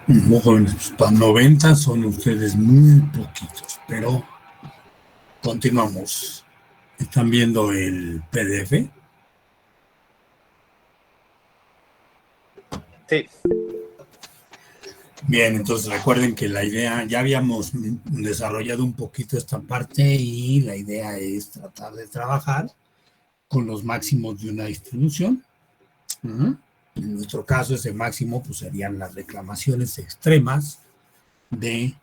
Muy jóvenes, para 90 son ustedes muy poquitos, pero continuamos. ¿Están viendo el PDF? Sí. Bien, entonces recuerden que la idea, ya habíamos desarrollado un poquito esta parte y la idea es tratar de trabajar con los máximos de una distribución. En nuestro caso, ese máximo pues, serían las reclamaciones extremas de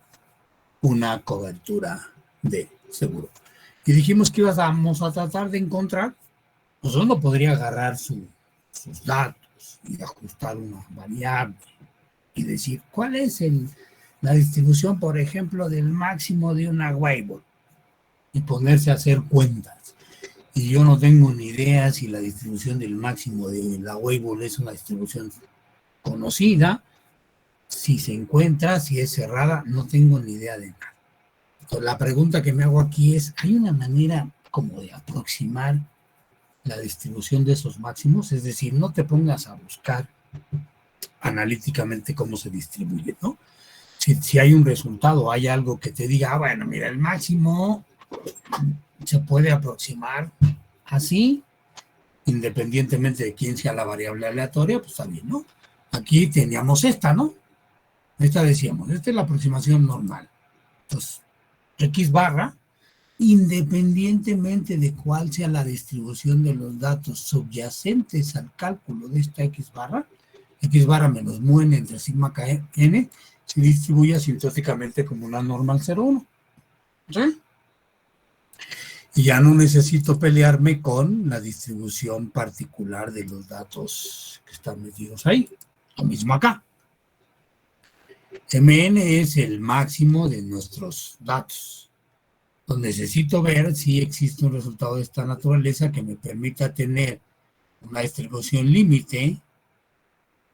una cobertura de seguro. Y dijimos que íbamos a tratar de encontrar, pues uno podría agarrar sus datos y ajustar una variable y decir, ¿cuál es la distribución, por ejemplo, del máximo de una Weibull? Y ponerse a hacer cuentas. Y yo no tengo ni idea si la distribución del máximo de la Weibull es una distribución conocida, si se encuentra, si es cerrada, no tengo ni idea de nada. Entonces, la pregunta que me hago aquí es, ¿hay una manera como de aproximar la distribución de esos máximos? Es decir, no te pongas a buscar analíticamente cómo se distribuye, ¿no? Si hay un resultado, hay algo que te diga, bueno, mira, el máximo se puede aproximar así, independientemente de quién sea la variable aleatoria, pues está bien, ¿no? Aquí teníamos esta, ¿no? Esta decíamos, esta es la aproximación normal. Entonces, X barra, independientemente de cuál sea la distribución de los datos subyacentes al cálculo de esta X barra menos mu n entre sigma k n, se distribuye asintóticamente como una normal 0,1. ¿Sí? Y ya no necesito pelearme con la distribución particular de los datos que están metidos ahí. Lo mismo acá. Mn es el máximo de nuestros datos. Entonces necesito ver si existe un resultado de esta naturaleza que me permita tener una distribución límite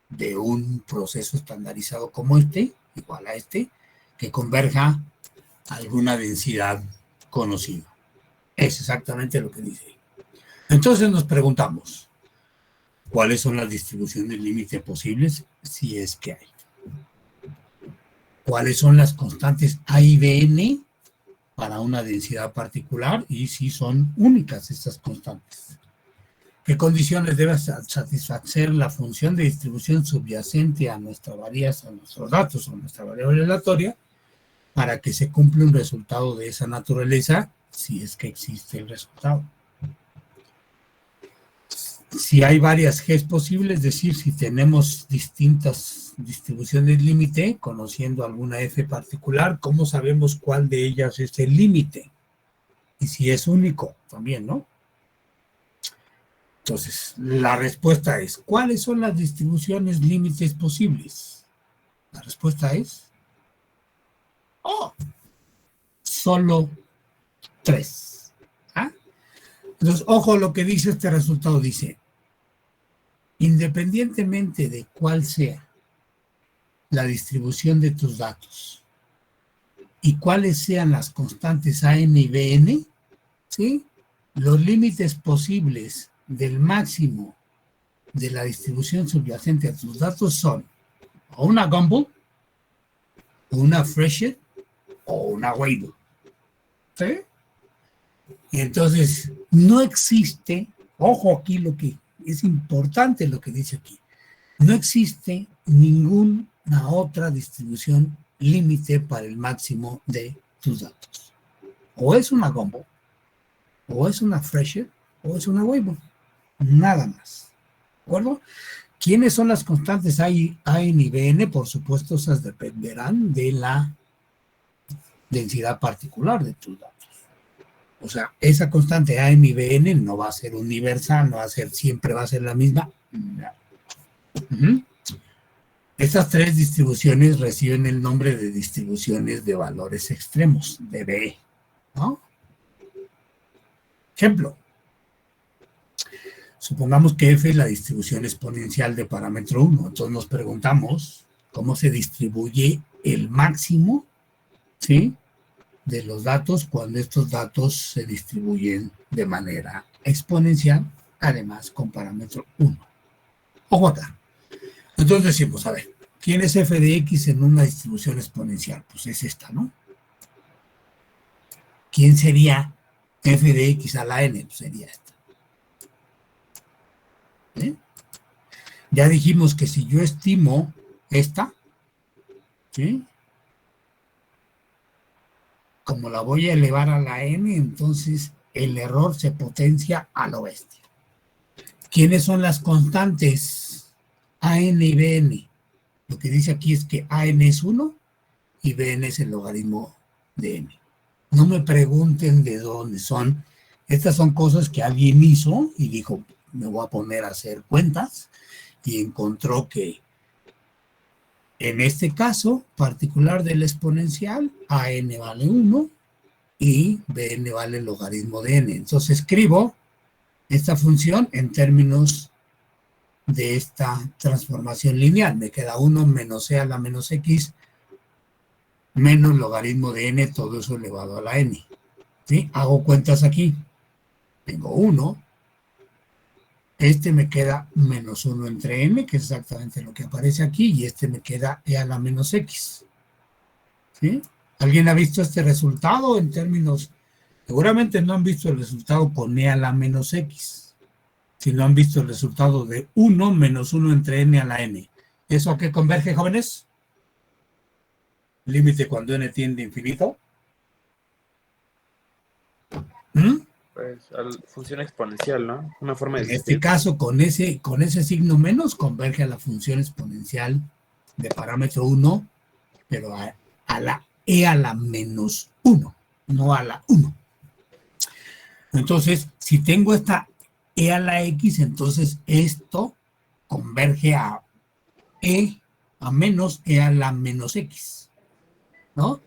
de un proceso estandarizado como este, igual a este, que converja a alguna densidad conocida. Es exactamente lo que dice. Entonces nos preguntamos, ¿cuáles son las distribuciones límite posibles? Si es que hay. ¿Cuáles son las constantes A y Bn para una densidad particular? Y si son únicas estas constantes. ¿Qué condiciones debe satisfacer la función de distribución subyacente a nuestros datos o nuestra variable aleatoria para que se cumpla un resultado de esa naturaleza, si es que existe el resultado? Si hay varias Gs posibles, es decir, si tenemos distintas distribuciones límite, conociendo alguna F particular, ¿cómo sabemos cuál de ellas es el límite? Y si es único también, ¿no? Entonces, la respuesta es, ¿cuáles son las distribuciones límites posibles? La respuesta es, solo 3. ¿Ah? Entonces, ojo lo que dice este resultado, dice, independientemente de cuál sea la distribución de tus datos y cuáles sean las constantes AN y BN, ¿sí? Los límites posibles del máximo de la distribución subyacente a tus datos son o una Gumbel, o una Fresher, o una Weibull. ¿Sí? Y entonces, no existe, ojo aquí lo que es importante lo que dice aquí, no existe ninguna otra distribución límite para el máximo de tus datos. O es una Gumbel, o es una Fresher, o es una Weibull. Nada más. ¿De acuerdo? ¿Quiénes son las constantes A y Bn? Por supuesto, esas dependerán de la densidad particular de tus datos. O sea, esa constante A y Bn no va a ser universal, no va a ser, siempre va a ser la misma. Estas tres distribuciones reciben el nombre de distribuciones de valores extremos, dB, ¿no? Ejemplo. Supongamos que F es la distribución exponencial de parámetro 1. Entonces nos preguntamos cómo se distribuye el máximo, ¿sí?, de los datos cuando estos datos se distribuyen de manera exponencial, además con parámetro 1. Ojo acá. Entonces decimos, a ver, ¿quién es f de x en una distribución exponencial? Pues es esta, ¿no? ¿Quién sería f de x a la n? Pues sería esta. ¿Eh? Ya dijimos que si yo estimo esta, ¿sí? Como la voy a elevar a la n, entonces el error se potencia a lo bestia. ¿Quiénes son las constantes? AN y BN. Lo que dice aquí es que AN es 1 y BN es el logaritmo de n. No me pregunten de dónde son. Estas son cosas que alguien hizo y dijo, me voy a poner a hacer cuentas, y encontró que en este caso particular del exponencial, AN vale 1 y BN vale el logaritmo de n. Entonces escribo esta función en términos de esta transformación lineal. Me queda 1 menos e a la menos x menos logaritmo de n, todo eso elevado a la n. ¿Sí? Hago cuentas aquí. Tengo 1. Este me queda menos 1 entre n, que es exactamente lo que aparece aquí, y este me queda e a la menos x. ¿Sí? ¿Alguien ha visto este resultado en términos? Seguramente no han visto el resultado con e a la menos x, sino han visto el resultado de 1 menos 1 entre n a la n. ¿Eso a qué converge, jóvenes? Límite cuando n tiende a infinito. Pues función exponencial, ¿no? Una forma de En este caso, con ese signo menos, converge a la función exponencial de parámetro 1, pero a la e a la menos 1, no a la 1. Entonces, si tengo esta e a la x, entonces esto converge a e a menos e a la menos x, ¿no?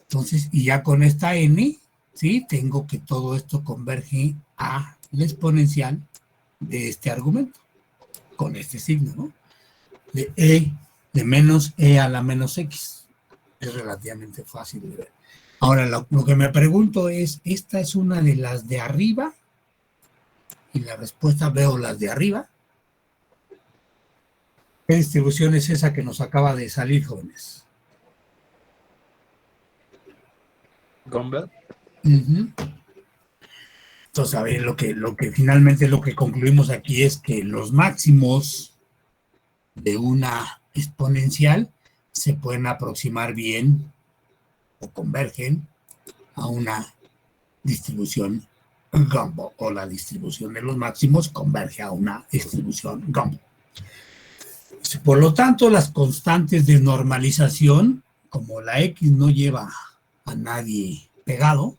Entonces, y ya con esta n, ¿sí? Tengo que todo esto converge a la exponencial de este argumento, con este signo, ¿no? De menos e a la menos x. Es relativamente fácil de ver. Ahora, lo que me pregunto es, ¿esta es una de las de arriba? Y la respuesta, veo las de arriba. ¿Qué distribución es esa que nos acaba de salir, jóvenes? Gumbel. Entonces, a ver, lo que finalmente lo que concluimos aquí es que los máximos de una exponencial se pueden aproximar bien o convergen a una distribución Gumbel, o la distribución de los máximos converge a una distribución Gumbel. Por lo tanto, las constantes de normalización, como la x no lleva a nadie pegado,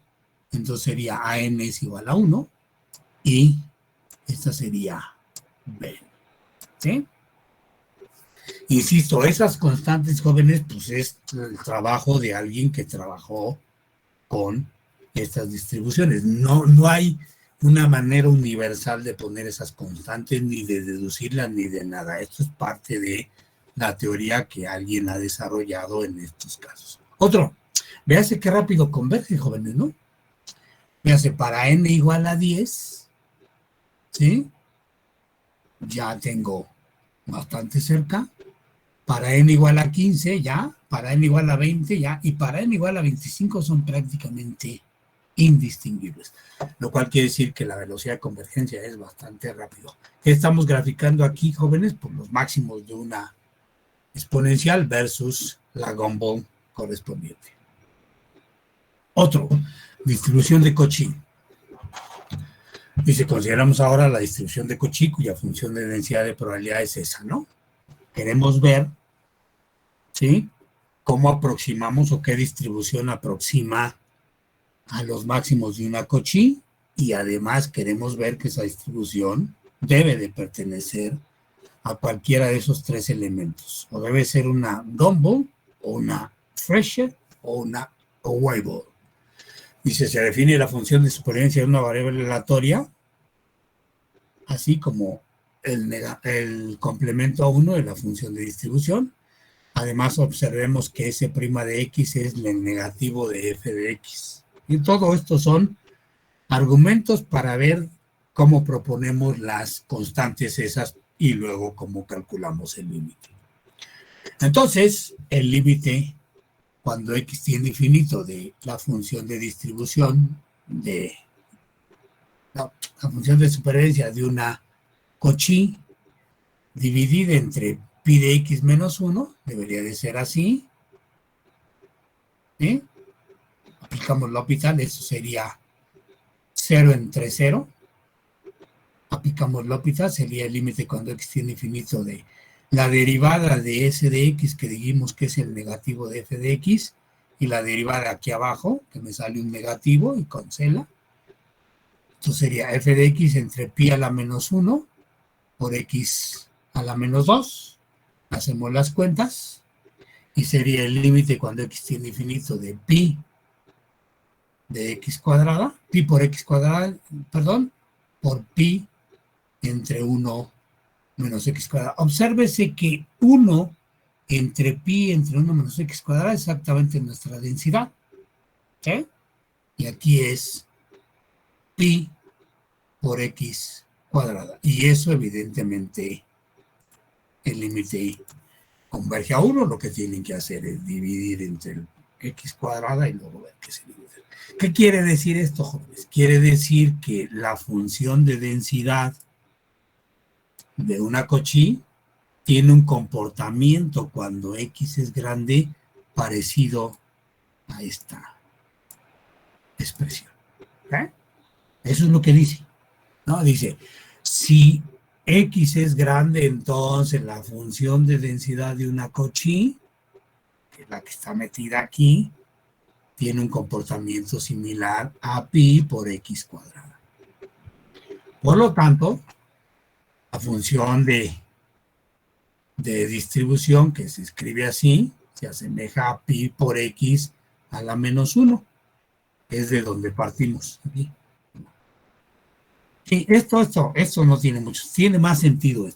entonces sería AN es igual a 1 y esta sería B. ¿Sí? Insisto, esas constantes, jóvenes, pues es el trabajo de alguien que trabajó con estas distribuciones. No hay una manera universal de poner esas constantes, ni de deducirlas, ni de nada. Esto es parte de la teoría que alguien ha desarrollado en estos casos. Otro, véase qué rápido converge, jóvenes, ¿no? Véase, para n igual a 10, ¿sí? Ya tengo bastante cerca. Para n igual a 15, ya. Para n igual a 20, ya. Y para n igual a 25 son prácticamente indistinguibles, lo cual quiere decir que la velocidad de convergencia es bastante rápido. ¿Qué estamos graficando aquí, jóvenes? Por los máximos de una exponencial versus la Gumbel correspondiente. Otro, distribución de Cauchy. Y si consideramos ahora la distribución de Cauchy, cuya función de densidad de probabilidad es esa, ¿no? Queremos ver, ¿sí?, cómo aproximamos o qué distribución aproxima a los máximos de una Cauchy, y además queremos ver que esa distribución debe de pertenecer a cualquiera de esos tres elementos, o debe ser una Gumbel, o una Fresher, o una Weibull. Dice, se define la función de supervivencia de una variable aleatoria, así como el complemento a 1 de la función de distribución. Además, observemos que S' de X es el negativo de f de X. Y todo esto son argumentos para ver cómo proponemos las constantes esas y luego cómo calculamos el límite. Entonces, el límite, cuando x tiende a infinito de la función de distribución, la función de supervivencia de una Cauchy dividida entre pi de x menos 1, debería de ser así. ¿Sí? Aplicamos L'Hopital, eso sería 0 entre 0. Aplicamos L'Hopital, sería el límite cuando x tiende a infinito de la derivada de s de x, que dijimos que es el negativo de f de x, y la derivada aquí abajo, que me sale un negativo y cancela. Entonces sería f de x entre pi a la menos 1 por x a la menos 2. Hacemos las cuentas y sería el límite cuando x tiende a infinito de pi de x cuadrada, pi por x cuadrada, perdón, por pi entre 1 menos x cuadrada. Obsérvese que 1 entre pi entre 1 menos x cuadrada es exactamente nuestra densidad. ¿Sí? Y aquí es pi por x cuadrada. Y eso evidentemente el límite converge a 1. Lo que tienen que hacer es dividir entre el x cuadrada y luego ver qué es el límite. ¿Qué quiere decir esto, jóvenes? Quiere decir que la función de densidad de una Cauchy tiene un comportamiento cuando x es grande parecido a esta expresión. ¿Okay? Eso es lo que dice. ¿No? Dice, si x es grande, entonces la función de densidad de una Cauchy, que es la que está metida aquí, tiene un comportamiento similar a pi por x cuadrada. Por lo tanto, la función de distribución, que se escribe así, se asemeja a pi por x a la menos 1, que es de donde partimos. Aquí. Sí, esto no tiene mucho, tiene más sentido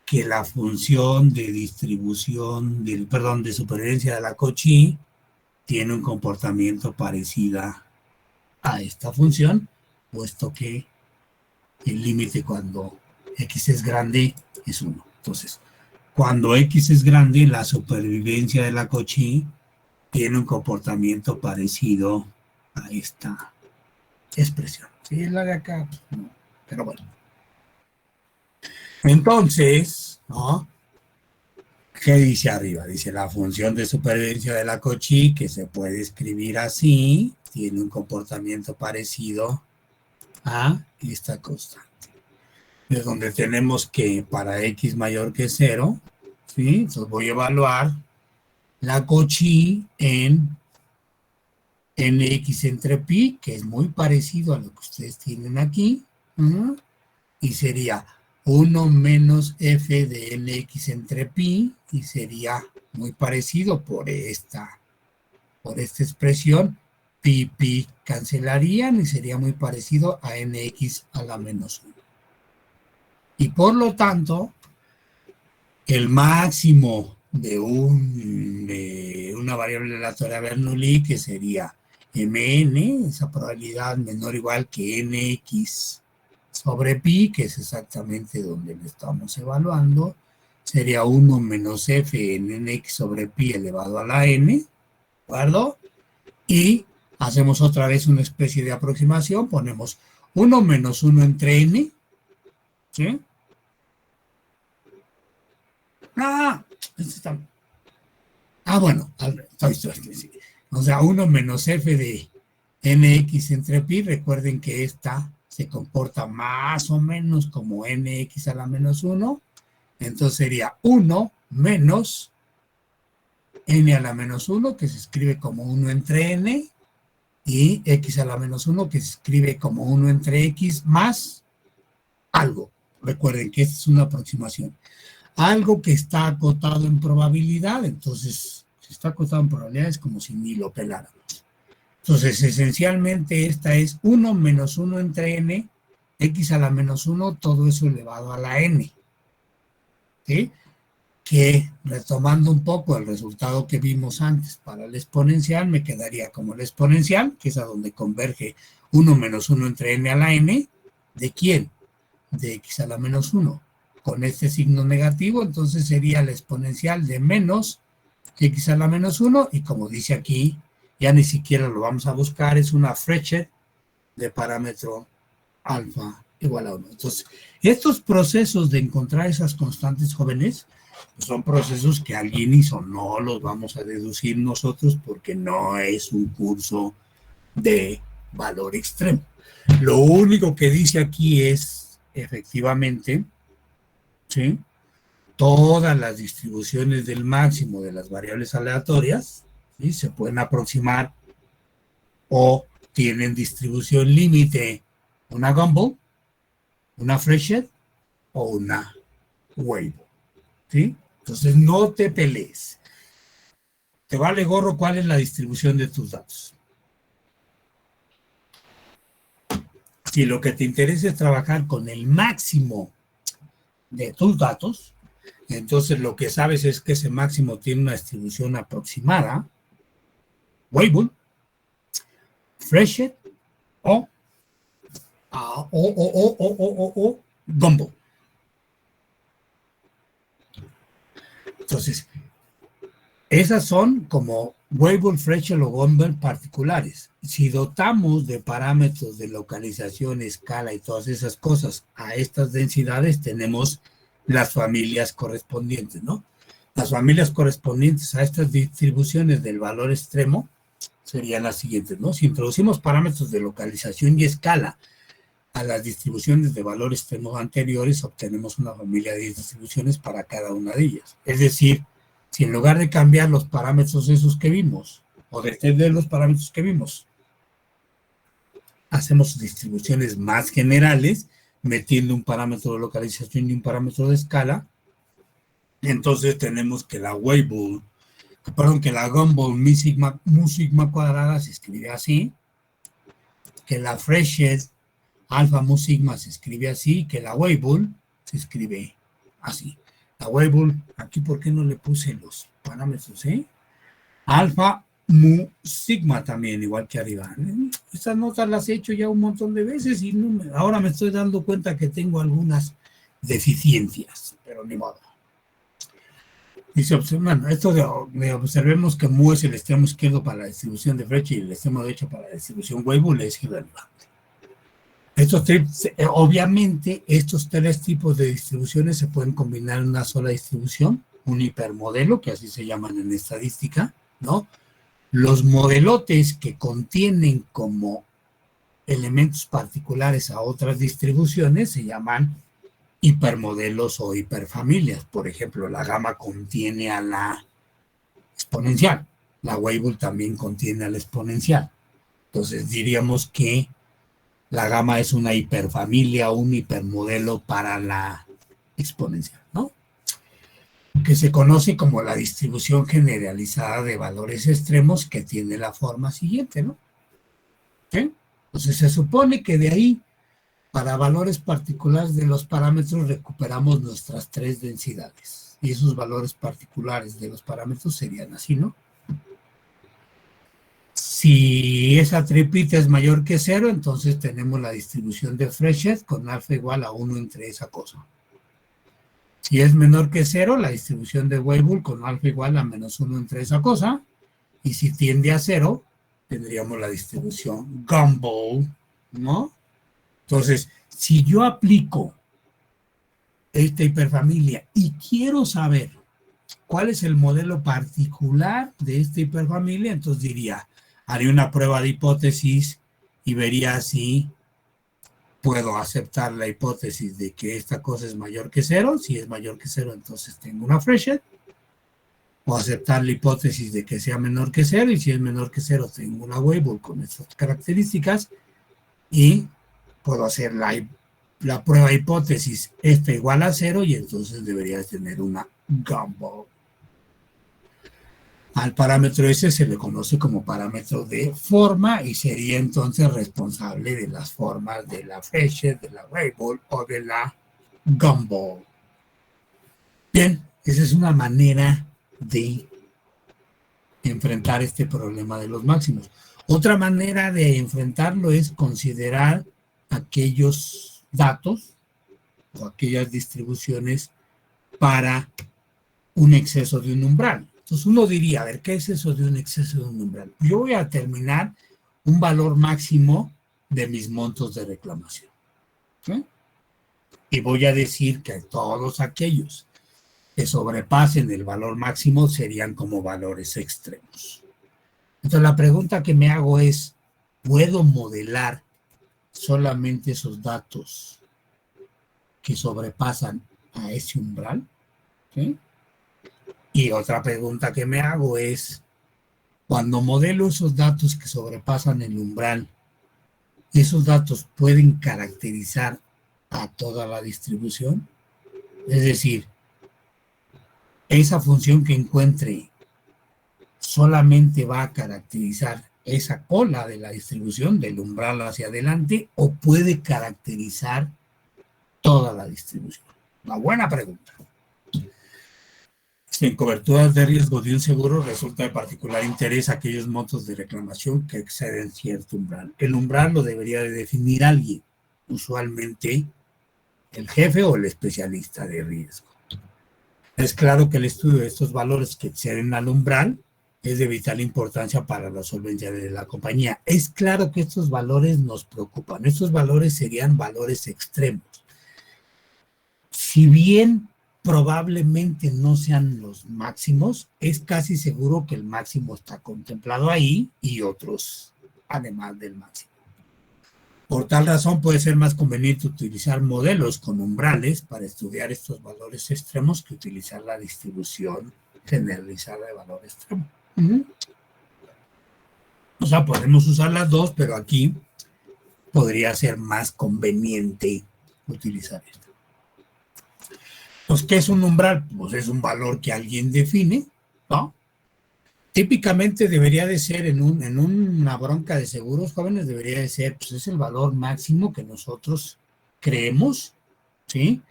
que la función de distribución, de supervivencia de la Cauchy tiene un comportamiento parecido a esta función, puesto que el límite cuando x es grande es 1. Entonces, cuando x es grande, la supervivencia de la Cauchy tiene un comportamiento parecido a esta expresión. Sí, la de acá, no, pero bueno. Entonces, ¿no? ¿Qué dice arriba? Dice la función de supervivencia de la Cauchy, que se puede escribir así, tiene un comportamiento parecido a esta constante. Es donde tenemos que para x mayor que 0, ¿sí? Entonces voy a evaluar la Cauchy en nx entre pi, que es muy parecido a lo que ustedes tienen aquí, y sería 1 menos f de nx entre pi, y sería muy parecido por esta expresión, pi cancelarían y sería muy parecido a nx a la menos 1. Y por lo tanto, el máximo de una variable aleatoria Bernoulli, que sería mn, esa probabilidad menor o igual que nx sobre pi, que es exactamente donde lo estamos evaluando, sería 1 menos f en nx sobre pi elevado a la n, ¿de acuerdo? Y hacemos otra vez una especie de aproximación, ponemos 1 menos 1 entre n, ¿sí? Bueno, sí. O sea, 1 menos f de nx entre pi, recuerden que esta se comporta más o menos como nx a la menos 1, entonces sería 1 menos n a la menos 1, que se escribe como 1 entre n, y x a la menos 1, que se escribe como 1 entre x, más algo. Recuerden que esta es una aproximación. Algo que está acotado en probabilidad, entonces, si está acotado en probabilidad es como si ni lo peláramos. Entonces, esencialmente esta es 1 menos 1 entre n, x a la menos 1, todo eso elevado a la n. ¿Sí? Que, retomando un poco el resultado que vimos antes para el exponencial, me quedaría como el exponencial, que es a donde converge 1 menos 1 entre n a la n. ¿De quién? De x a la menos 1. con este signo negativo, entonces sería la exponencial de menos x a la menos 1, y como dice aquí, ya ni siquiera lo vamos a buscar, es una Frechet de parámetro alfa igual a 1. Entonces, estos procesos de encontrar esas constantes jóvenes son procesos que alguien hizo, no los vamos a deducir nosotros porque no es un curso de valor extremo. Lo único que dice aquí es, efectivamente, ¿sí?, todas las distribuciones del máximo de las variables aleatorias, ¿sí?, se pueden aproximar o tienen distribución límite, una Gumbel, una Frechet o una Weibull, ¿sí? Entonces no te pelees. Te vale gorro cuál es la distribución de tus datos. Si lo que te interesa es trabajar con el máximo de tus datos, entonces lo que sabes es que ese máximo tiene una distribución aproximada, Weibull, Frechet o Gumbel. Entonces, esas son como Weibull, Frechet o Gumbel particulares. Si dotamos de parámetros de localización, escala y todas esas cosas a estas densidades, tenemos las familias correspondientes, ¿no? Las familias correspondientes a estas distribuciones del valor extremo serían las siguientes, ¿no? Si introducimos parámetros de localización y escala a las distribuciones de valor extremo anteriores, obtenemos una familia de distribuciones para cada una de ellas. Es decir, si en lugar de cambiar los parámetros esos que vimos, o de extender los parámetros que vimos, hacemos distribuciones más generales, metiendo un parámetro de localización y un parámetro de escala, entonces tenemos que la Weibull, que la Gumbel mu sigma cuadrada se escribe así, que la Frechet alfa mu sigma se escribe así, que la Weibull se escribe así. La Weibull, aquí ¿por qué no le puse los parámetros, alfa mu sigma también, igual que arriba. Estas notas las he hecho ya un montón de veces y ahora me estoy dando cuenta que tengo algunas deficiencias, pero ni modo. Dice, bueno, esto de observemos que mu es el extremo izquierdo para la distribución de Frechet y el extremo derecho para la distribución Weibull es irrelevante. Obviamente, estos tres tipos de distribuciones se pueden combinar en una sola distribución, un hipermodelo, que así se llaman en estadística, ¿no? Los modelotes que contienen como elementos particulares a otras distribuciones se llaman hipermodelos o hiperfamilias. Por ejemplo, la gamma contiene a la exponencial, la Weibull también contiene a la exponencial. Entonces diríamos que la gamma es una hiperfamilia o un hipermodelo para la exponencial, ¿no? Que se conoce como la distribución generalizada de valores extremos, que tiene la forma siguiente, ¿no? ¿Sí? Entonces se supone que de ahí, para valores particulares de los parámetros, recuperamos nuestras tres densidades. Y esos valores particulares de los parámetros serían así, ¿no? Si esa tripita es mayor que 0, entonces tenemos la distribución de Frechet con alfa igual a 1 entre esa cosa. Si es menor que 0, la distribución de Weibull con alfa igual a menos 1 entre esa cosa. Y si tiende a 0, tendríamos la distribución Gumbel, ¿no? Entonces, si yo aplico esta hiperfamilia y quiero saber cuál es el modelo particular de esta hiperfamilia, entonces diría, haré una prueba de hipótesis y vería si puedo aceptar la hipótesis de que esta cosa es mayor que 0. Si es mayor que 0, entonces tengo una Frechet. O aceptar la hipótesis de que sea menor que 0, y si es menor que 0, tengo una Weibull con estas características, y puedo hacer la prueba de hipótesis esta igual a 0, y entonces debería tener una Gumbel. Al parámetro ese se le conoce como parámetro de forma y sería entonces responsable de las formas de la Frechet, de la Weibull o de la Gumbel. Bien, esa es una manera de enfrentar este problema de los máximos. Otra manera de enfrentarlo es considerar aquellos datos o aquellas distribuciones para un exceso de un umbral. Entonces uno diría, a ver, ¿qué es eso de un exceso de un umbral? Yo voy a determinar un valor máximo de mis montos de reclamación. ¿Sí? Y voy a decir que todos aquellos que sobrepasen el valor máximo serían como valores extremos. Entonces la pregunta que me hago es, ¿puedo modelar solamente esos datos que sobrepasan a ese umbral? ¿Sí? Y otra pregunta que me hago es, cuando modelo esos datos que sobrepasan el umbral, ¿esos datos pueden caracterizar a toda la distribución? Es decir, esa función que encuentre solamente va a caracterizar esa cola de la distribución, del umbral hacia adelante, o puede caracterizar toda la distribución. Una buena pregunta. Si en coberturas de riesgo de un seguro resulta de particular interés aquellos montos de reclamación que exceden cierto umbral. El umbral lo debería de definir alguien, usualmente el jefe o el especialista de riesgo. Es claro que el estudio de estos valores que exceden al umbral es de vital importancia para la solvencia de la compañía. Es claro que estos valores nos preocupan. Estos valores serían valores extremos. Si bien probablemente no sean los máximos, es casi seguro que el máximo está contemplado ahí y otros además del máximo. Por tal razón puede ser más conveniente utilizar modelos con umbrales para estudiar estos valores extremos que utilizar la distribución generalizada de valor extremo. O sea, podemos usar las dos, pero aquí podría ser más conveniente utilizar esta. Pues, ¿qué es un umbral? Pues es un valor que alguien define, ¿no? Típicamente debería de ser en una bronca de seguros jóvenes, debería de ser, pues es el valor máximo que nosotros creemos, ¿sí?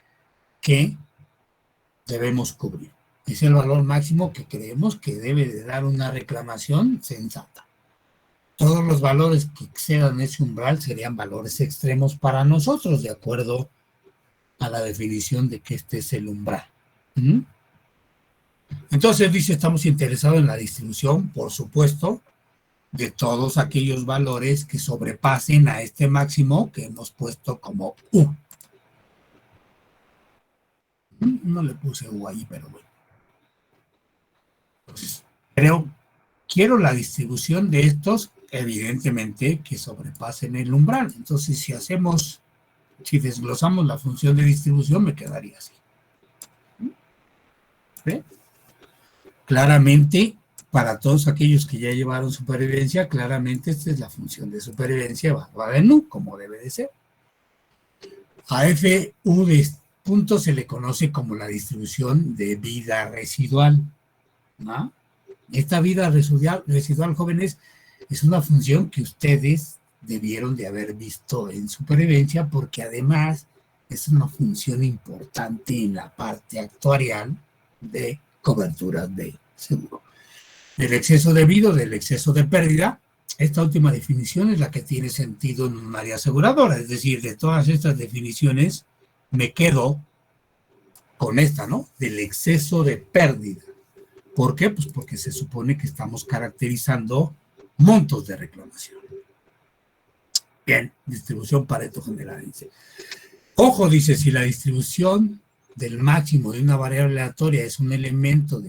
Que debemos cubrir. Es el valor máximo que creemos que debe de dar una reclamación sensata. Todos los valores que excedan ese umbral serían valores extremos para nosotros, de acuerdo a la definición de que este es el umbral. Entonces dice, estamos interesados en la distribución, por supuesto, de todos aquellos valores que sobrepasen a este máximo que hemos puesto como U. No le puse U ahí, pero bueno. Entonces, quiero la distribución de estos, evidentemente, que sobrepasen el umbral. Entonces, si desglosamos la función de distribución, me quedaría así. ¿Ve? Claramente, para todos aquellos que ya llevaron supervivencia, claramente esta es la función de supervivencia evaluada en U, como debe de ser. A FU de punto se le conoce como la distribución de vida residual, ¿no? Esta vida residual, jóvenes, es una función que ustedes debieron de haber visto en supervivencia, porque además es una función importante en la parte actuarial de coberturas de seguro. Del exceso debido, del exceso de pérdida, esta última definición es la que tiene sentido en un área aseguradora, es decir, de todas estas definiciones me quedo con esta, ¿no? Del exceso de pérdida. ¿Por qué? Pues porque se supone que estamos caracterizando montos de reclamación. Bien, distribución Pareto general. Dice. Ojo, dice, si la distribución del máximo de una variable aleatoria es un elemento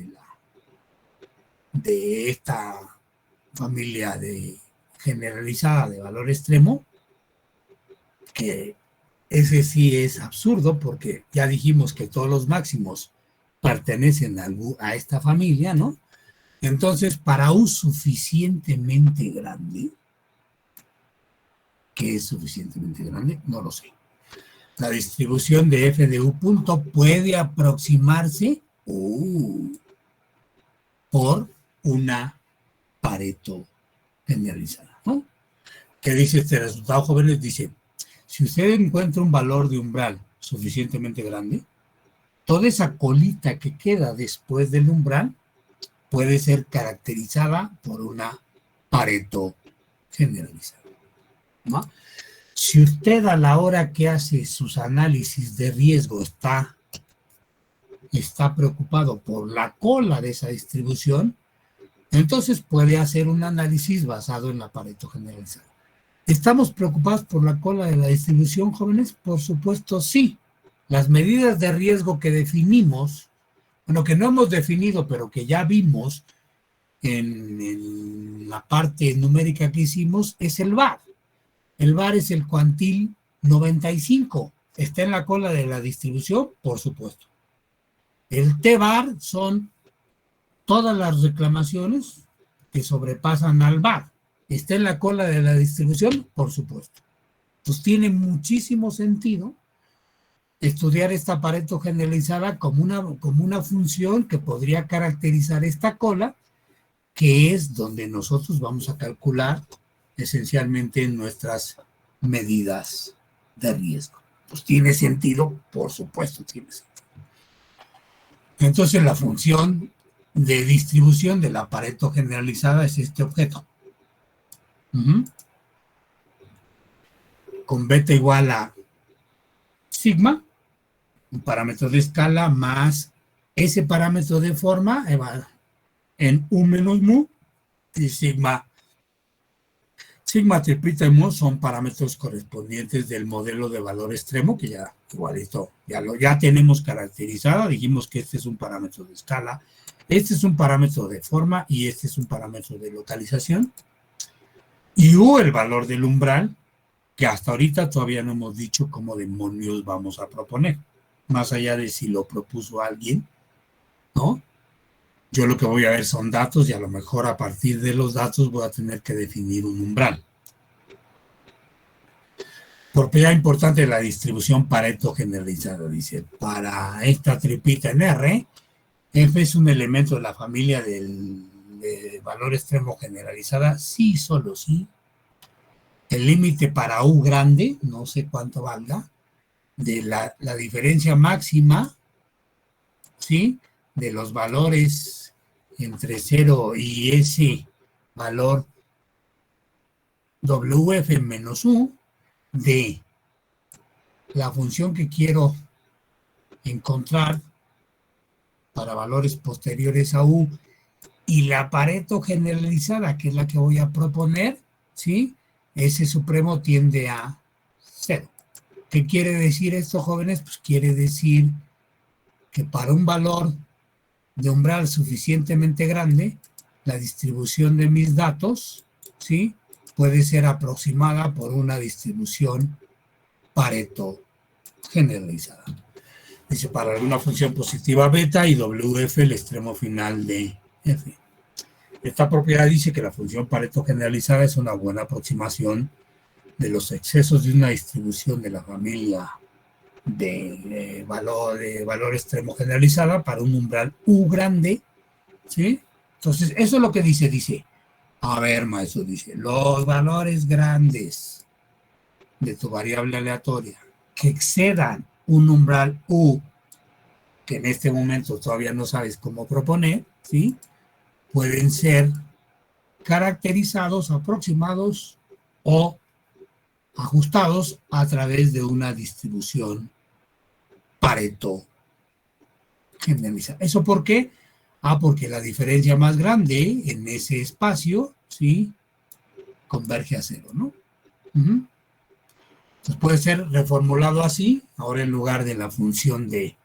de esta familia generalizada de valor extremo, que ese sí es absurdo porque ya dijimos que todos los máximos pertenecen a esta familia, ¿no? Entonces, para U suficientemente grande, ¿qué es suficientemente grande? No lo sé. La distribución de f de U punto puede aproximarse por una Pareto generalizada, ¿no? ¿Qué dice este resultado, jóvenes? Dice, si usted encuentra un valor de umbral suficientemente grande, toda esa colita que queda después del umbral puede ser caracterizada por una Pareto generalizada, ¿no? Si usted a la hora que hace sus análisis de riesgo está preocupado por la cola de esa distribución, entonces puede hacer un análisis basado en la Pareto generalizada. ¿Estamos preocupados por la cola de la distribución, jóvenes? Por supuesto, sí. Las medidas de riesgo que definimos, bueno, que no hemos definido, pero que ya vimos en la parte numérica que hicimos, es el VAR. El VAR es el cuantil 95. ¿Está en la cola de la distribución? Por supuesto. El T-VAR son todas las reclamaciones que sobrepasan al VAR. ¿Está en la cola de la distribución? Por supuesto. Pues tiene muchísimo sentido estudiar esta Pareto generalizada como una función que podría caracterizar esta cola, que es donde nosotros vamos a calcular esencialmente nuestras medidas de riesgo. Pues tiene sentido, por supuesto tiene sentido. Entonces la función de distribución de la Pareto generalizada es este objeto. Con beta igual a sigma, un parámetro de escala, más ese parámetro de forma en U menos mu, y sigma triplita y mu son parámetros correspondientes del modelo de valor extremo, que ya igualito, ya tenemos caracterizado. Dijimos que este es un parámetro de escala, este es un parámetro de forma y este es un parámetro de localización. Y U, el valor del umbral, que hasta ahorita todavía no hemos dicho cómo demonios vamos a proponer, más allá de si lo propuso alguien, ¿no? Yo lo que voy a ver son datos y a lo mejor a partir de los datos voy a tener que definir un umbral. Propiedad importante de la distribución Pareto generalizada, dice, para esta tripita en R, F es un elemento de la familia de valor extremo generalizada, sí, solo sí. El límite para U grande, no sé cuánto valga, de la diferencia máxima, ¿sí? De los valores entre 0 y ese valor WF menos U de la función que quiero encontrar para valores posteriores a U y la Pareto generalizada, que es la que voy a proponer, ¿sí? Ese supremo tiende a 0. ¿Qué quiere decir esto, jóvenes? Pues quiere decir que para un valor de umbral suficientemente grande, la distribución de mis datos, ¿sí? Puede ser aproximada por una distribución Pareto generalizada. Dice, para alguna función positiva beta y WF el extremo final de F. Esta propiedad dice que la función Pareto generalizada es una buena aproximación de los excesos de una distribución de la familia de valor extremo generalizada para un umbral U grande, ¿sí? Entonces, eso es lo que dice, a ver, maestro, dice, los valores grandes de tu variable aleatoria que excedan un umbral U, que en este momento todavía no sabes cómo proponer, ¿sí? Pueden ser caracterizados, aproximados o ajustados a través de una distribución Pareto generalizada. ¿Eso por qué? Porque la diferencia más grande en ese espacio, ¿sí? Converge a 0, ¿no? Entonces puede ser reformulado así. Ahora en lugar de la función de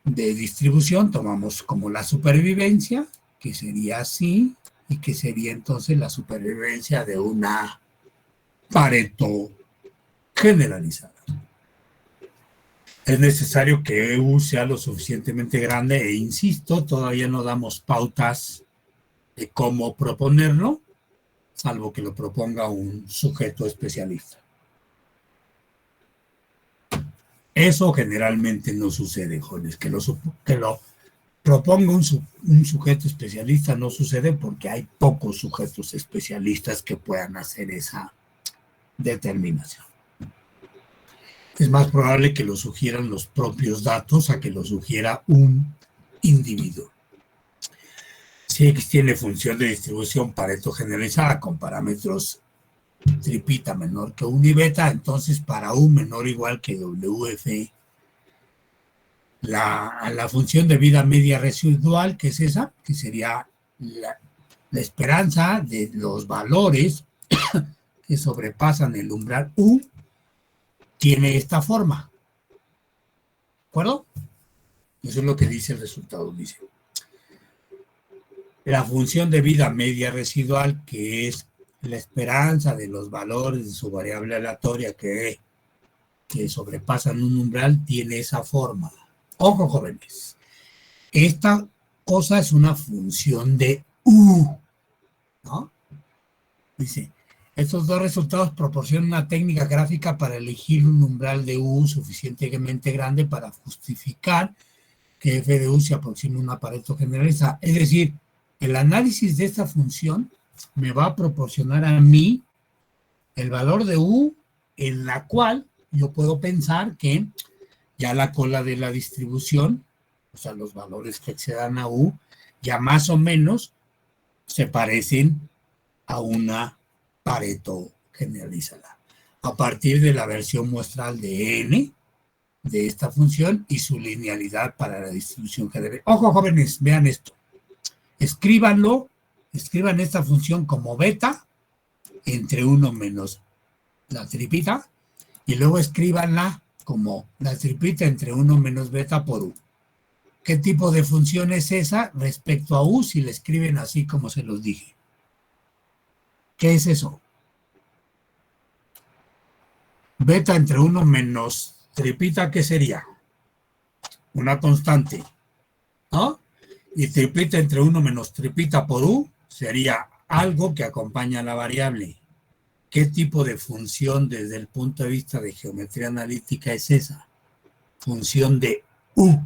distribución, tomamos como la supervivencia, que sería así, y que sería entonces la supervivencia de una Pareto generalizada. Es necesario que EU sea lo suficientemente grande e insisto, todavía no damos pautas de cómo proponerlo, salvo que lo proponga un sujeto especialista. Eso generalmente no sucede, jóvenes, que lo proponga un sujeto especialista no sucede porque hay pocos sujetos especialistas que puedan hacer esa determinación. Es más probable que lo sugieran los propios datos a que lo sugiera un individuo. Si X tiene función de distribución Pareto generalizada con parámetros tripita menor que 1 y beta, entonces para U menor o igual que WF, la función de vida media residual, que es esa, que sería la esperanza de los valores que sobrepasan el umbral U, tiene esta forma. ¿De acuerdo? Eso es lo que dice el resultado. Dice, la función de vida media residual, que es la esperanza de los valores de su variable aleatoria que sobrepasan un umbral, tiene esa forma. Ojo, jóvenes. Esta cosa es una función de U, ¿no? Dice, estos dos resultados proporcionan una técnica gráfica para elegir un umbral de U suficientemente grande para justificar que f de U se aproxime a un Pareto generalizado. Es decir, el análisis de esta función me va a proporcionar a mí el valor de U en la cual yo puedo pensar que ya la cola de la distribución, o sea, los valores que excedan a U, ya más o menos se parecen a una Pareto generalizada. A partir de la versión muestral de N de esta función y su linealidad para la distribución general. Ojo, jóvenes, vean esto. Escríbanlo, escriban esta función como beta entre 1 menos la tripita y luego escríbanla como la tripita entre 1 menos beta por U. ¿Qué tipo de función es esa respecto a U si la escriben así como se los dije? ¿Qué es eso? Beta entre 1 menos tripita, ¿qué sería? Una constante, ¿no? Y tripita entre 1 menos tripita por U sería algo que acompaña a la variable. ¿Qué tipo de función desde el punto de vista de geometría analítica es esa? Función de U.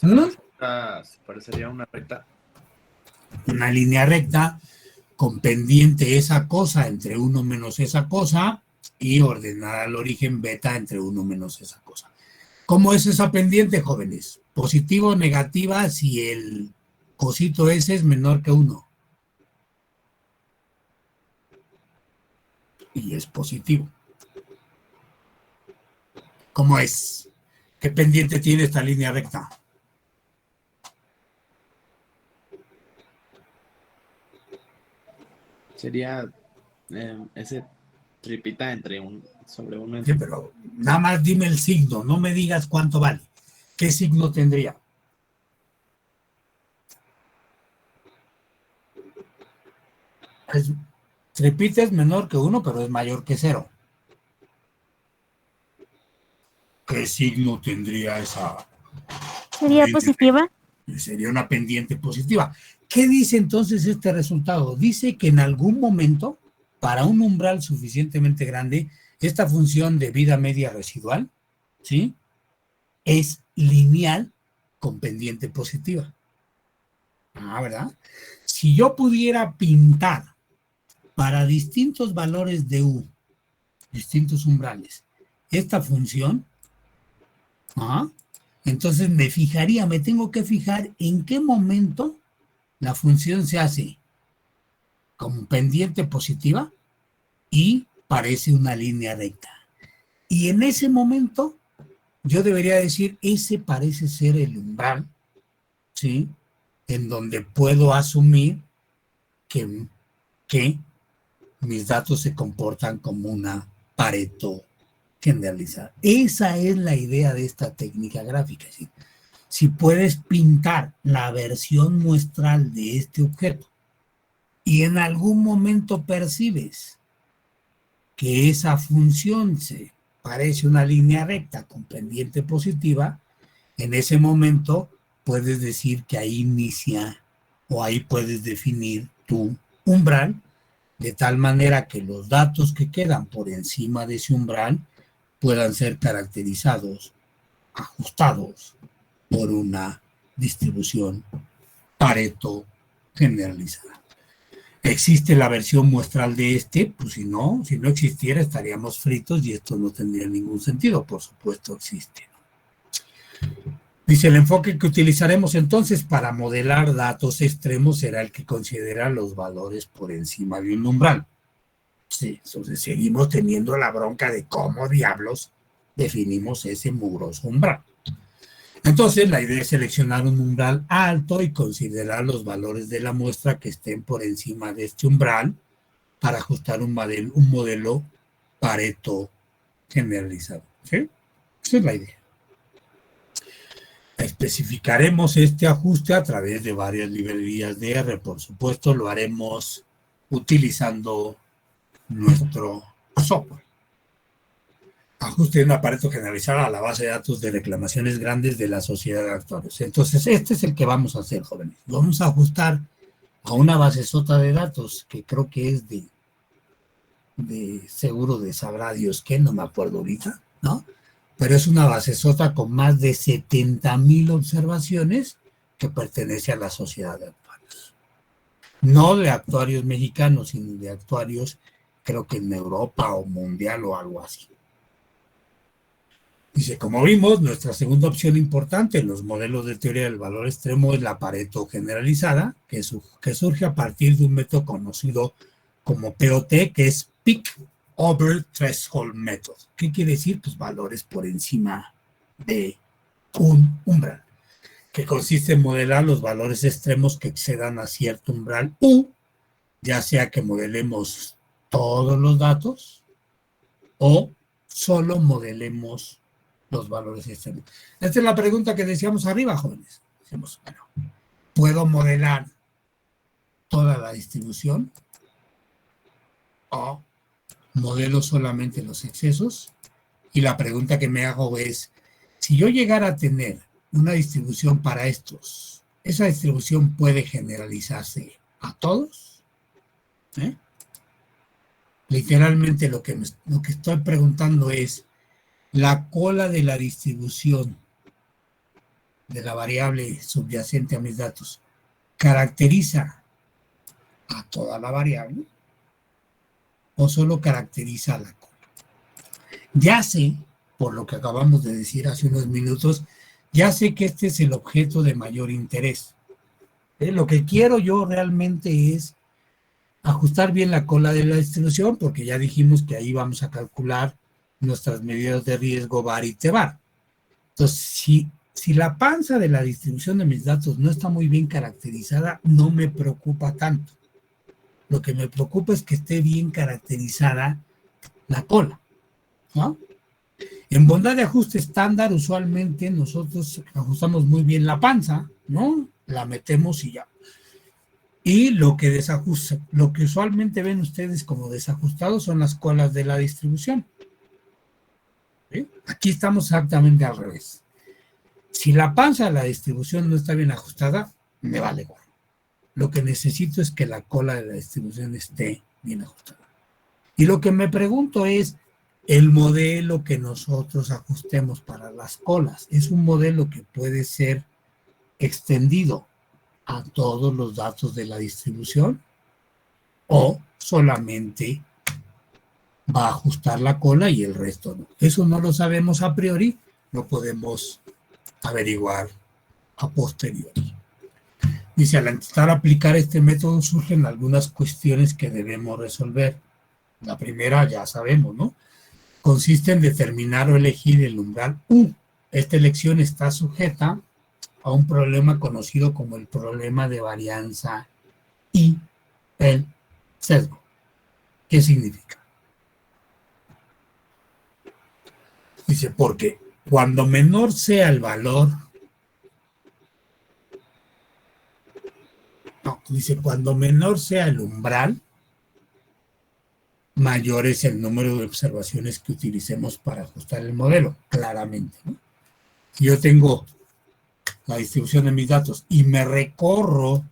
Se parecería a una recta. Una línea recta con pendiente esa cosa entre 1 menos esa cosa y ordenada al origen beta entre 1 menos esa cosa. ¿Cómo es esa pendiente, jóvenes? ¿Positiva o negativa si el cosito ese es menor que 1? Y es positivo. ¿Cómo es? ¿Qué pendiente tiene esta línea recta? Sería ese tripita entre sobre 1. Sí, pero nada más dime el signo, no me digas cuánto vale. ¿Qué signo tendría? Tripita es menor que 1, pero es mayor que 0. ¿Qué signo tendría esa? ¿Sería positiva? Sería una pendiente positiva. ¿Qué dice entonces este resultado? Dice que en algún momento, para un umbral suficientemente grande, esta función de vida media residual, ¿sí?, es lineal con pendiente positiva. ¿Verdad? Si yo pudiera pintar para distintos valores de U, distintos umbrales, esta función, entonces me tengo que fijar en qué momento la función se hace como pendiente positiva y parece una línea recta. Y en ese momento yo debería decir, ese parece ser el umbral, ¿sí?, en donde puedo asumir que mis datos se comportan como una Pareto generalizada. Esa es la idea de esta técnica gráfica. ¿Sí? Si puedes pintar la versión muestral de este objeto y en algún momento percibes que esa función se parece una línea recta con pendiente positiva, en ese momento puedes decir que ahí inicia o ahí puedes definir tu umbral, de tal manera que los datos que quedan por encima de ese umbral puedan ser caracterizados, ajustados por una distribución Pareto generalizada. ¿Existe la versión muestral de este? Pues si no existiera estaríamos fritos y esto no tendría ningún sentido. Por supuesto existe. Dice, el enfoque que utilizaremos entonces para modelar datos extremos será el que considera los valores por encima de un umbral. Sí, entonces seguimos teniendo la bronca de cómo diablos definimos ese mugroso umbral. Entonces, la idea es seleccionar un umbral alto y considerar los valores de la muestra que estén por encima de este umbral para ajustar un modelo Pareto generalizado. ¿Sí? Esa es la idea. Especificaremos este ajuste a través de varias librerías de R. Por supuesto, lo haremos utilizando nuestro software. Ajuste de un Pareto generalizado a la base de datos de reclamaciones grandes de la sociedad de actuarios. Entonces, este es el que vamos a hacer, jóvenes. Vamos a ajustar a una base sota de datos que creo que es de seguro de sabrá Dios qué, no me acuerdo ahorita, ¿no? Pero es una base sota con más de 70,000 observaciones que pertenece a la sociedad de actuarios. No de actuarios mexicanos, sino de actuarios, creo que en Europa o mundial o algo así. Dice, como vimos, nuestra segunda opción importante en los modelos de teoría del valor extremo es la Pareto generalizada, que surge a partir de un método conocido como POT, que es Peak Over Threshold Method. ¿Qué quiere decir? Pues valores por encima de un umbral, que consiste en modelar los valores extremos que excedan a cierto umbral U, ya sea que modelemos todos los datos o solo modelemos los valores extremos. Esta es la pregunta que decíamos arriba, jóvenes. Decimos, bueno, ¿puedo modelar toda la distribución o modelo solamente los excesos? Y la pregunta que me hago es, si yo llegara a tener una distribución para estos, ¿esa distribución puede generalizarse a todos? Literalmente lo que estoy preguntando es, la cola de la distribución de la variable subyacente a mis datos ¿caracteriza a toda la variable o solo caracteriza a la cola? Ya sé, por lo que acabamos de decir hace unos minutos, ya sé que este es el objeto de mayor interés. Lo que quiero yo realmente es ajustar bien la cola de la distribución, porque ya dijimos que ahí vamos a calcular nuestras medidas de riesgo var y tevar. Entonces, si la panza de la distribución de mis datos no está muy bien caracterizada, no me preocupa tanto. Lo que me preocupa es que esté bien caracterizada la cola, ¿no? En bondad de ajuste estándar, usualmente nosotros ajustamos muy bien la panza, ¿no? La metemos y ya. Y lo que desajusta, lo que usualmente ven ustedes como desajustado son las colas de la distribución. ¿Sí? Aquí estamos exactamente al revés. Si la panza de la distribución no está bien ajustada, me vale gorro. Lo que necesito es que la cola de la distribución esté bien ajustada. Y lo que me pregunto es, el modelo que nosotros ajustemos para las colas, ¿es un modelo que puede ser extendido a todos los datos de la distribución? ¿O solamente va a ajustar la cola y el resto no? Eso no lo sabemos a priori, lo podemos averiguar a posteriori. Dice, al intentar aplicar este método surgen algunas cuestiones que debemos resolver. La primera ya sabemos, ¿no? Consiste en determinar o elegir el umbral U. Esta elección está sujeta a un problema conocido como el problema de varianza y el sesgo. ¿Qué significa? Dice, porque cuando menor sea el valor, cuando menor sea el umbral, mayor es el número de observaciones que utilicemos para ajustar el modelo, claramente, ¿no? Si yo tengo la distribución de mis datos y me recorro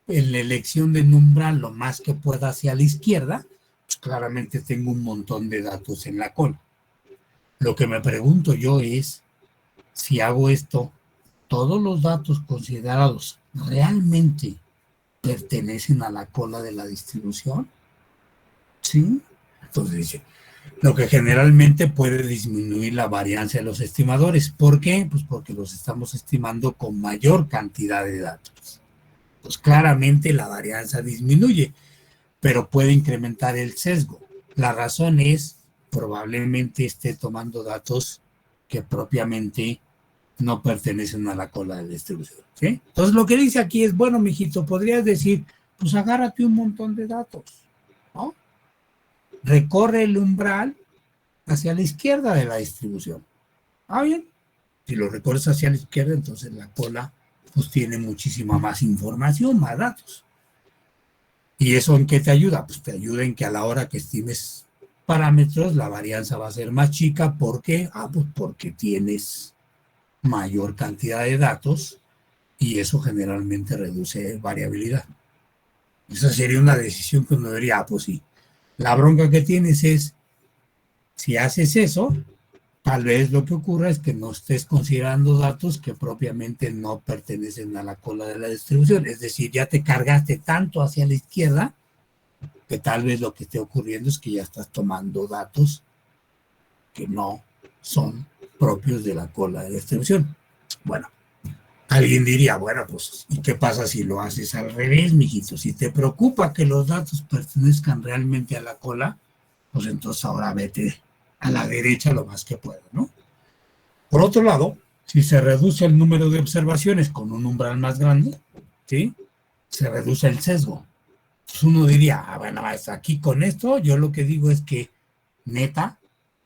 en la elección de un umbral lo más que pueda hacia la izquierda, pues claramente tengo un montón de datos en la cola. Lo que me pregunto yo es, si hago esto, ¿todos los datos considerados realmente pertenecen a la cola de la distribución? ¿Sí? Entonces dice, lo que generalmente puede disminuir la varianza de los estimadores. ¿Por qué? Pues porque los estamos estimando con mayor cantidad de datos. Pues claramente la varianza disminuye, pero puede incrementar el sesgo. La razón es, probablemente esté tomando datos que propiamente no pertenecen a la cola de distribución, ¿sí? Entonces lo que dice aquí es, bueno, mijito, podrías decir, pues agárrate un montón de datos, ¿no? Recorre el umbral hacia la izquierda de la distribución. Ah, bien. Si lo recorres hacia la izquierda, entonces la cola pues tiene muchísima más información, más datos. ¿Y eso en qué te ayuda? Pues te ayuda en que a la hora que estimes parámetros, la varianza va a ser más chica. ¿Por qué? Pues porque tienes mayor cantidad de datos y eso generalmente reduce variabilidad. Esa sería una decisión que uno diría, pues sí. La bronca que tienes es, si haces eso, tal vez lo que ocurra es que no estés considerando datos que propiamente no pertenecen a la cola de la distribución. Es decir, ya te cargaste tanto hacia la izquierda que tal vez lo que esté ocurriendo es que ya estás tomando datos que no son propios de la cola de la distribución. Bueno, alguien diría, bueno, pues, ¿y qué pasa si lo haces al revés, mijito? Si te preocupa que los datos pertenezcan realmente a la cola, pues entonces ahora vete a la derecha lo más que pueda, ¿no? Por otro lado, si se reduce el número de observaciones con un umbral más grande, ¿sí? Se reduce el sesgo. Pues uno diría, bueno, aquí con esto yo lo que digo es que, neta,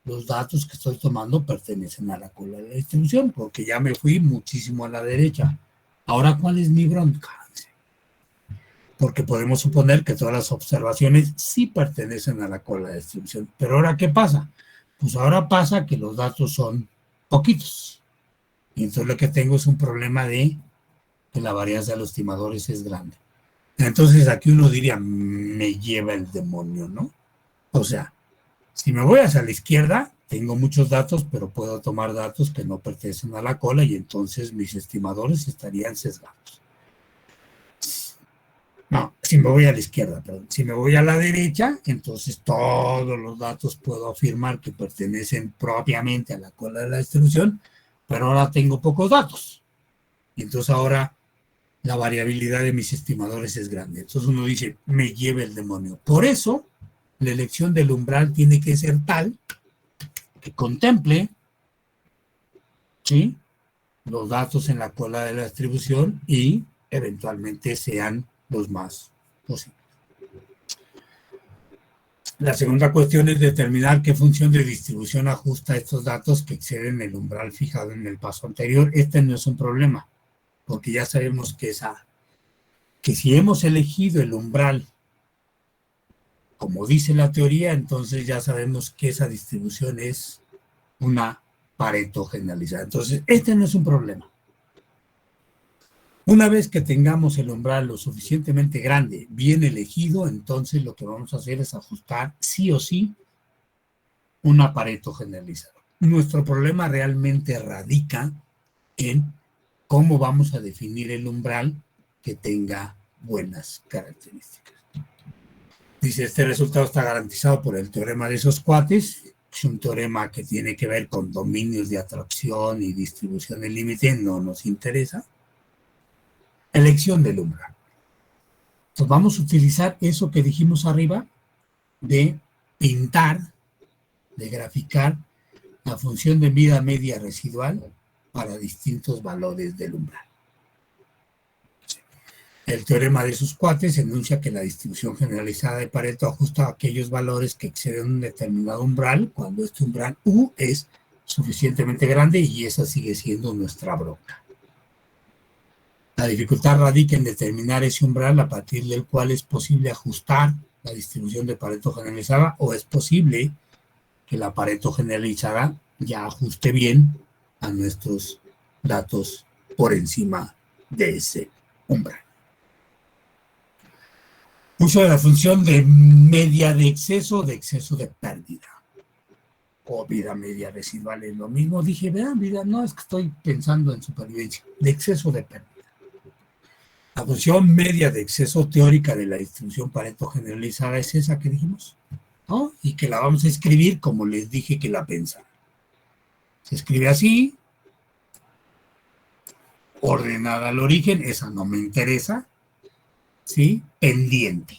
los datos que estoy tomando pertenecen a la cola de la distribución, porque ya me fui muchísimo a la derecha. Ahora, ¿cuál es mi bronca? Porque podemos suponer que todas las observaciones sí pertenecen a la cola de distribución. Pero ahora, ¿qué pasa? Pues ahora pasa que los datos son poquitos. Y entonces lo que tengo es un problema de que la varianza de los estimadores es grande. Entonces aquí uno diría, me lleva el demonio, ¿no? O sea, si me voy hacia la izquierda, tengo muchos datos, pero puedo tomar datos que no pertenecen a la cola y entonces mis estimadores estarían sesgados. No, si me voy a la izquierda, perdón. Si me voy a la derecha, entonces todos los datos puedo afirmar que pertenecen propiamente a la cola de la distribución, pero ahora tengo pocos datos. Y entonces ahora la variabilidad de mis estimadores es grande. Entonces uno dice, me lleve el demonio. Por eso, la elección del umbral tiene que ser tal que contemple, ¿sí?, los datos en la cola de la distribución y eventualmente sean los más posibles. La segunda cuestión es determinar qué función de distribución ajusta estos datos que exceden el umbral fijado en el paso anterior. Este no es un problema, porque ya sabemos que si hemos elegido el umbral como dice la teoría, entonces ya sabemos que esa distribución es una Pareto generalizada. Entonces, este no es un problema. Una vez que tengamos el umbral lo suficientemente grande, bien elegido, entonces lo que vamos a hacer es ajustar sí o sí una Pareto generalizada. Nuestro problema realmente radica en cómo vamos a definir el umbral que tenga buenas características. Dice, este resultado está garantizado por el teorema de esos cuates. Es un teorema que tiene que ver con dominios de atracción y distribución del límite, no nos interesa. Elección del umbral. Entonces vamos a utilizar eso que dijimos arriba de pintar, de graficar la función de vida media residual para distintos valores del umbral. El teorema de sus cuates enuncia que la distribución generalizada de Pareto ajusta a aquellos valores que exceden un determinado umbral cuando este umbral U es suficientemente grande y esa sigue siendo nuestra bronca. La dificultad radica en determinar ese umbral a partir del cual es posible ajustar la distribución de Pareto generalizada o es posible que la Pareto generalizada ya ajuste bien a nuestros datos por encima de ese umbral. Uso de la función de media de exceso de pérdida. O vida media residual es lo mismo. Dije, vean, vida, no es que estoy pensando en supervivencia. De exceso de pérdida. La función media de exceso teórica de la distribución Pareto generalizada es esa que dijimos. ¿no? Y que la vamos a escribir como les dije que la pensara. Se escribe así, ordenada al origen, esa no me interesa, ¿sí? Pendiente.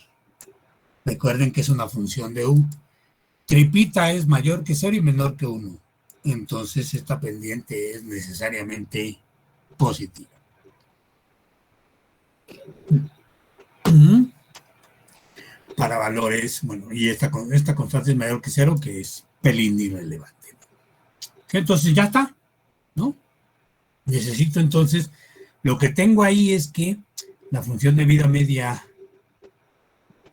Recuerden que es una función de U. Tripita es mayor que 0 y menor que 1. Entonces esta pendiente es necesariamente positiva. Para valores, bueno, y esta constante es mayor que 0, que es pelín irrelevante. Entonces ya está, ¿no? Necesito entonces, lo que tengo ahí es que la función de vida media,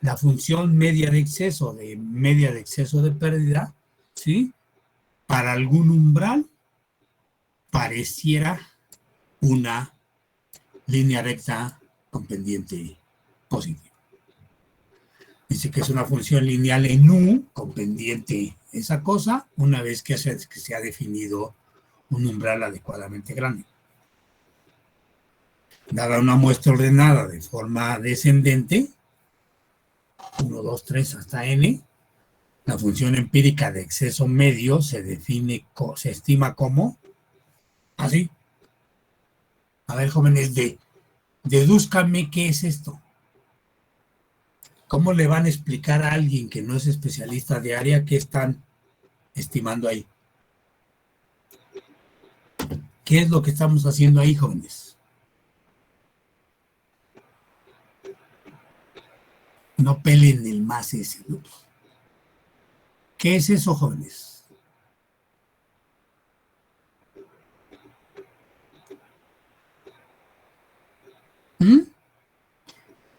la función media de exceso de pérdida, ¿sí? Para algún umbral pareciera una línea recta con pendiente positiva. Dice que es una función lineal en U con pendiente esa cosa, una vez que se ha definido un umbral adecuadamente grande. Dada una muestra ordenada de forma descendente, 1, 2, 3 hasta n, la función empírica de exceso medio se estima como así. A ver, jóvenes, dedúzcanme qué es esto. ¿Cómo le van a explicar a alguien que no es especialista de área qué están estimando ahí? ¿Qué es lo que estamos haciendo ahí, jóvenes? No pelen el más ese, ¿no? ¿Qué es eso, jóvenes?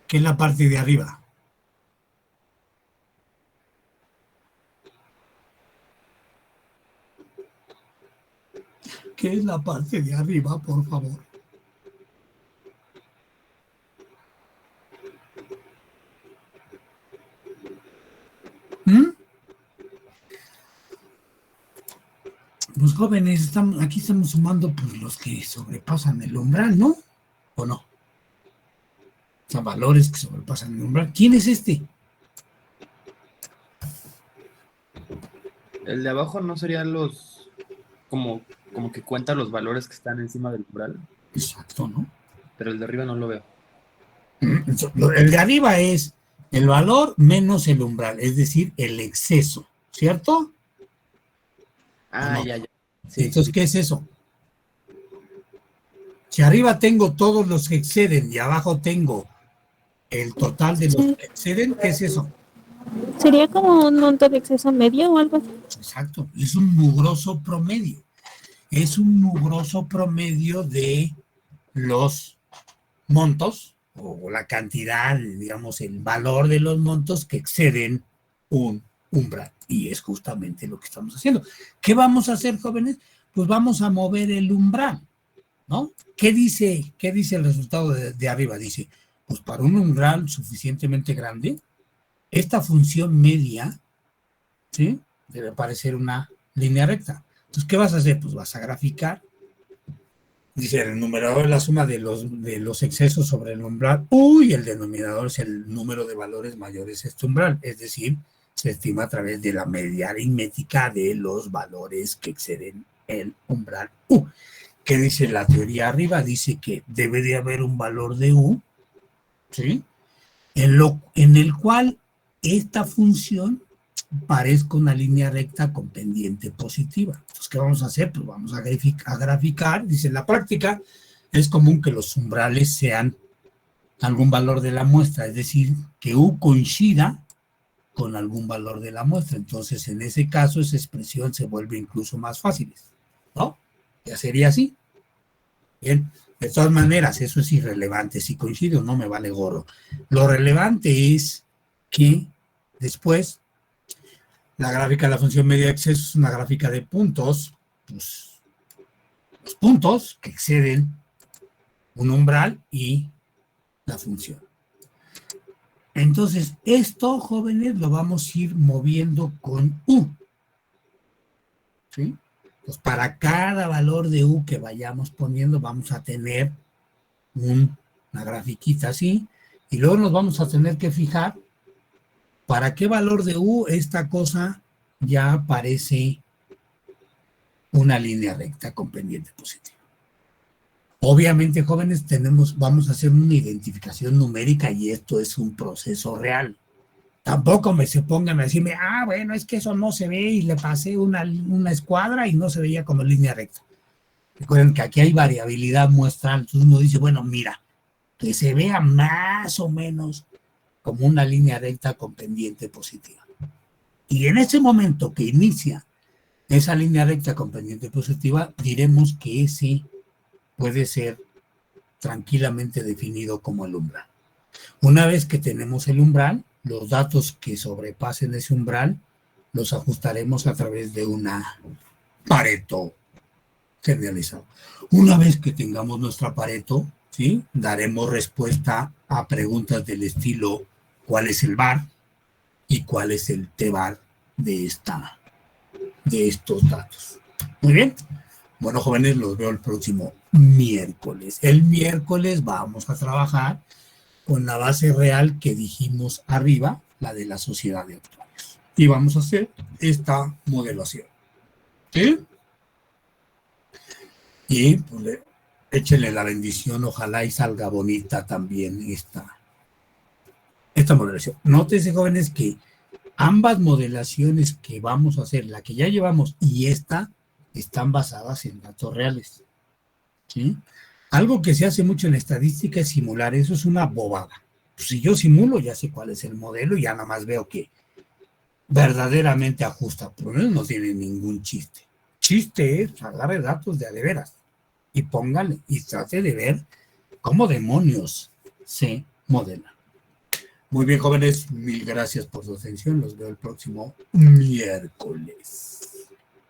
¿Qué es la parte de arriba? ¿Qué es la parte de arriba, por favor? Los jóvenes, aquí estamos sumando pues, los que sobrepasan el umbral, ¿no? ¿O no? O sea, valores que sobrepasan el umbral. ¿Quién es este? El de abajo no serían los, como que cuenta los valores que están encima del umbral. Exacto, ¿no? Pero el de arriba no lo veo. El de arriba es el valor menos el umbral, es decir, el exceso, ¿cierto? Ah, no. ya. Sí, entonces, sí. ¿qué es eso? Si arriba tengo todos los que exceden y abajo tengo el total de los que exceden, ¿qué es eso? ¿Sería como un monto de exceso medio o algo así? Exacto, es un mugroso promedio. Es un mugroso promedio de los montos o la cantidad, digamos, el valor de los montos que exceden un umbral. Y es justamente lo que estamos haciendo. ¿Qué vamos a hacer, jóvenes? Pues vamos a mover el umbral, ¿no? ¿Qué dice el resultado de arriba? Dice, pues para un umbral suficientemente grande, esta función media, ¿sí? Debe parecer una línea recta. Entonces, ¿qué vas a hacer? Pues vas a graficar. Dice, el numerador es la suma de los excesos sobre el umbral U y el denominador es el número de valores mayores a este umbral. Es decir, se estima a través de la media aritmética de los valores que exceden el umbral U. ¿Qué dice la teoría arriba? Dice que debe de haber un valor de U, ¿sí? En el cual esta función parezca una línea recta con pendiente positiva. Entonces, ¿qué vamos a hacer? Pues vamos a graficar. Dice, en la práctica es común que los umbrales sean algún valor de la muestra, es decir, que U coincida con algún valor de la muestra. Entonces, en ese caso, esa expresión se vuelve incluso más fácil, ¿no? Ya sería así. Bien, de todas maneras, eso es irrelevante. Si coincide o no, me vale gorro. Lo relevante es que después la gráfica de la función media de exceso es una gráfica de puntos, pues, los puntos que exceden un umbral y la función. Entonces, esto, jóvenes, lo vamos a ir moviendo con U. ¿Sí? Pues para cada valor de U que vayamos poniendo, vamos a tener una grafiquita así, y luego nos vamos a tener que fijar ¿Para qué valor de U esta cosa ya aparece una línea recta con pendiente positiva? Obviamente, jóvenes, vamos a hacer una identificación numérica y esto es un proceso real. Tampoco se pongan a decirme, bueno, es que eso no se ve y le pasé una escuadra y no se veía como línea recta. Recuerden que aquí hay variabilidad muestral, entonces uno dice, bueno, mira, que se vea más o menos como una línea recta con pendiente positiva. Y en ese momento que inicia esa línea recta con pendiente positiva, diremos que ese puede ser tranquilamente definido como el umbral. Una vez que tenemos el umbral, los datos que sobrepasen ese umbral los ajustaremos a través de una Pareto generalizado. Una vez que tengamos nuestra Pareto, ¿sí?, daremos respuesta a preguntas del estilo ¿cuál es el VAR y cuál es el T-VAR de estos datos? Muy bien. Bueno, jóvenes, los veo el próximo miércoles. El miércoles vamos a trabajar con la base real que dijimos arriba, la de la sociedad de actuarios. Y vamos a hacer esta modelación. ¿Sí? Y pues échenle la bendición, ojalá y salga bonita también esta modelación. Nótense, jóvenes, que ambas modelaciones que vamos a hacer, la que ya llevamos y esta, están basadas en datos reales. ¿Sí? Algo que se hace mucho en estadística es simular, eso es una bobada. Pues si yo simulo, ya sé cuál es el modelo y ya nada más veo que verdaderamente ajusta, pero no tiene ningún chiste. Chiste es agarre datos de a de veras y póngale y trate de ver cómo demonios se modelan. Muy bien, jóvenes, mil gracias por su atención, los veo el próximo miércoles.